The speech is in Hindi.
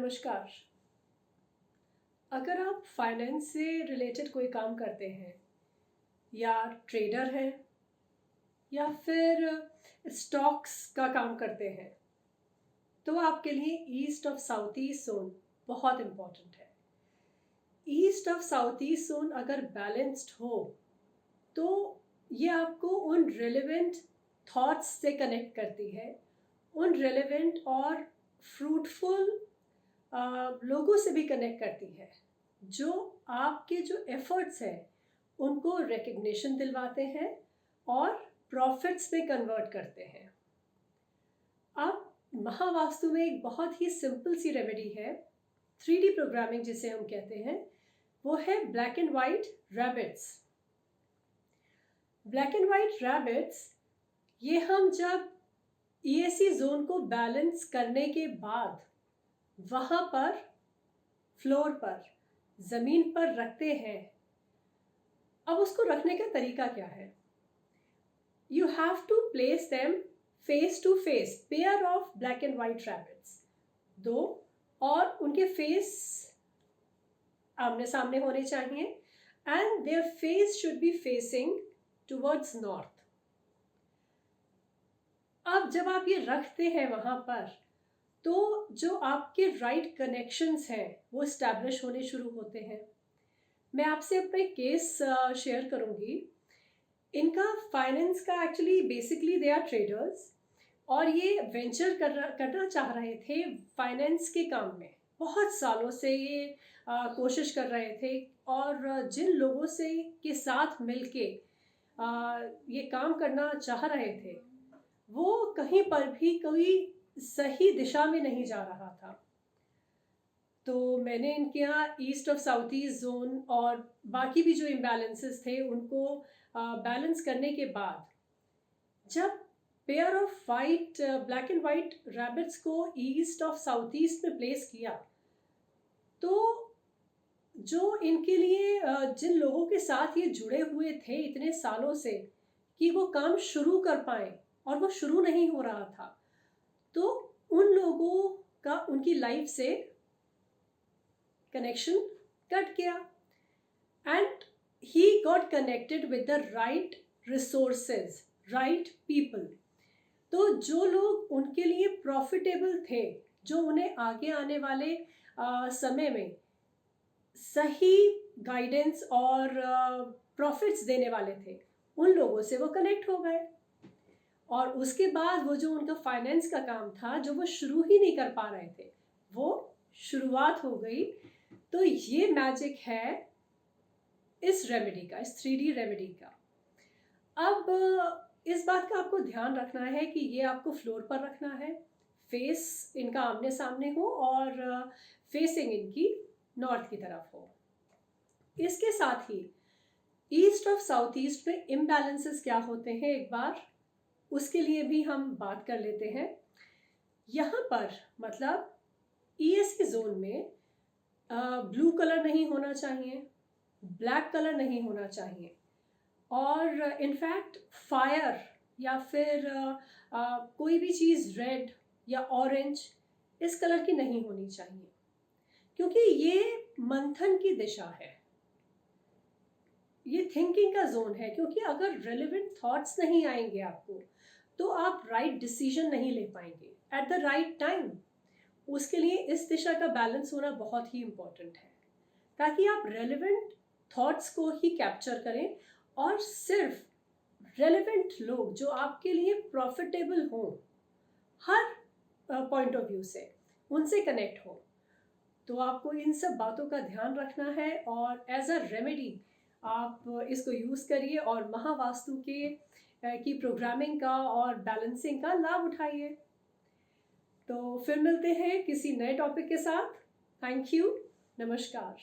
नमस्कार। अगर आप फाइनेंस से रिलेटेड कोई काम करते हैं या ट्रेडर हैं या फिर स्टॉक्स का काम करते हैं, तो आपके लिए east of south east zone बहुत इम्पोर्टेंट है। East of south east zone अगर बैलेंस्ड हो, तो ये आपको उन रिलेवेंट थॉट्स से कनेक्ट करती है, उन रिलेवेंट और फ्रूटफुल लोगों से भी कनेक्ट करती है, जो आपके जो एफर्ट्स हैं उनको रिकग्निशन दिलवाते हैं और प्रॉफिट्स में कन्वर्ट करते हैं। अब महावास्तु में एक बहुत ही सिंपल सी रेमेडी है, 3D प्रोग्रामिंग जिसे हम कहते हैं, वो है black and white rabbits. Black and white rabbits ये हम जब ESC जोन को बैलेंस करने के बाद वहाँ पर फ्लोर पर ज़मीन पर रखते हैं। अब उसको रखने का तरीका क्या है? You have to place them face to face, pair of black and white rabbits, दो, और उनके फेस आमने सामने होने चाहिए and their face should be facing towards north. अब जब आप ये रखते हैं वहाँ पर, तो जो आपके राइट कनेक्शंस हैं वो इस्टेब्लिश होने शुरू होते हैं। मैं आपसे अपना एक केस शेयर करूँगी। इनका फाइनेंस का actually basically they are traders और ये वेंचर करना चाह रहे थे फाइनेंस के काम में। बहुत सालों से ये कोशिश कर रहे थे और जिन लोगों से के साथ मिलके ये काम करना चाह रहे थे, वो कहीं पर भी कोई सही दिशा में नहीं जा रहा था। तो मैंने इनके यहाँ east of south east zone और बाकी भी जो इम्बैलेंसेस थे उनको बैलेंस करने के बाद, जब pair of white black and white rabbits को ईस्ट ऑफ साउथ ईस्ट में प्लेस किया, तो जो इनके लिए जिन लोगों के साथ ये जुड़े हुए थे इतने सालों से कि वो काम शुरू कर पाए और वो शुरू नहीं हो रहा था, तो उन लोगों का उनकी लाइफ से कनेक्शन कट गया and he got connected with the right resources, right people. तो जो लोग उनके लिए प्रॉफिटेबल थे, जो उन्हें आगे आने वाले समय में सही गाइडेंस और प्रॉफिट्स देने वाले थे, उन लोगों से वो कनेक्ट हो गए। और उसके बाद वो जो उनका फाइनेंस का काम था, जो वो शुरू ही नहीं कर पा रहे थे, वो शुरुआत हो गई। तो ये मैजिक है इस रेमेडी का, इस 3D रेमेडी का। अब इस बात का आपको ध्यान रखना है कि ये आपको फ्लोर पर रखना है, फेस इनका आमने सामने हो और फेसिंग इनकी नॉर्थ की तरफ हो। इसके साथ ही ईस्ट ऑफ साउथ ईस्ट में इम्बैलेंसेस क्या होते हैं, एक बार उसके लिए भी हम बात कर लेते हैं। यहाँ पर मतलब ESC जोन में ब्लू कलर नहीं होना चाहिए, ब्लैक कलर नहीं होना चाहिए, और इनफैक्ट फायर या फिर कोई भी चीज़ रेड या ऑरेंज इस कलर की नहीं होनी चाहिए, क्योंकि ये मंथन की दिशा है, ये थिंकिंग का जोन है। क्योंकि अगर रेलेवेंट थॉट्स नहीं आएंगे आपको, तो आप राइट डिसीजन नहीं ले पाएंगे एट द राइट टाइम। उसके लिए इस दिशा का बैलेंस होना बहुत ही इम्पोर्टेंट है, ताकि आप रेलेवेंट थॉट्स को ही कैप्चर करें और सिर्फ रेलेवेंट लोग जो आपके लिए प्रॉफिटेबल हों हर पॉइंट ऑफ व्यू से, उनसे कनेक्ट हो। तो आपको इन सब बातों का ध्यान रखना है और एज अ रेमेडी आप इसको यूज़ करिए और महावास्तु के की प्रोग्रामिंग का और बैलेंसिंग का लाभ उठाइए। तो फिर मिलते हैं किसी नए टॉपिक के साथ। थैंक यू, नमस्कार।